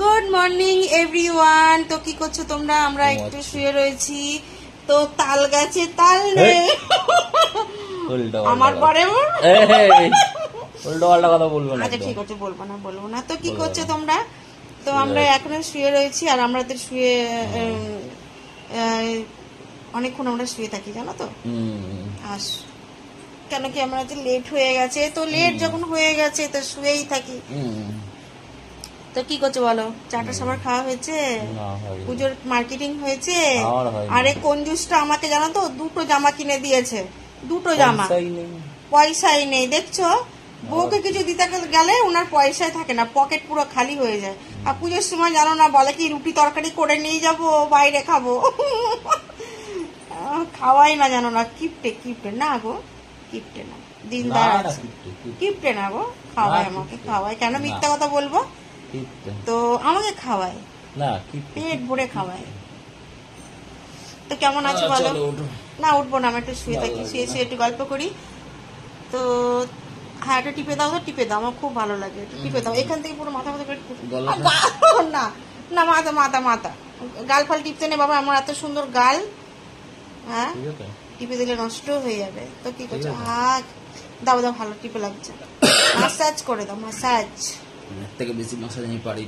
Good morning everyone. তো কি করছো তোমরা? আমরা একটু শুয়ে রয়েছি। তো তাল গাছে তাল নেই আমার পরে উল্টো পাল্টা কথা বলবো না। আচ্ছা ঠিক আছে, বলবো না। তো কি করছো তোমরা? তো আমরা এখনো শুয়ে রয়েছি, আর আমরা তো শুয়ে অনেকক্ষণ আমরা শুয়ে থাকি, জানো তো। আস কেন কি আমরা তো লেট হয়ে গেছে, তো লেট যখন হয়ে গেছে তো শুয়েই থাকি। তো কি করছো বলো? চাটা সবার খাওয়া হয়েছে? পুজোর মার্কেটিং হয়েছে? আরে কঞ্জুসটা আমাকে জানো তো 2টো জামা কিনে দিয়েছে, 2টো জামা, পয়সাই নেই। দেখছো, বউকে কিছু দিতে গেলে ওনার পয়সাই থাকে না, পকেট পুরো খালি হয়ে যায়। আর পুজোর সময় জানো না, বলে কি রুটি তরকারি করে নিয়ে যাবো, বাইরে খাবো। খাওয়াই না, জানো না। কিপটে না গো, কিপটে না, দিনদার আছে। কিপটে না গো, খাওয়ায়, আমাকে খাওয়ায়। কেন মিথ্যা কথা বলবো? তো আমাকে খাওয়ায় না, পেট ভরে খাওয়ায়। তো কেমন আছো বলো? না উঠবো না, আমি একটু শুয়ে থাকি, শুয়ে একটু গল্প করি। তো হ্যাঁ, একটা টিপে দাও, তো টিপে দাও, আমার খুব ভালো লাগে। একটু টিপে দাও, এখান থেকে পুরো মাথা করে না না, মাথা গাল ফাল টিপতে নেই বাবা, আমার এত সুন্দর গাল। হ্যাঁ, টিপে দিলে নষ্ট হয়ে যাবে। তো কি করছো? দাও ভালো টিপে লাগছে। মাসাজ করে দাও, মাসাজ। থেকে বেশি মাসাজ আমি পারি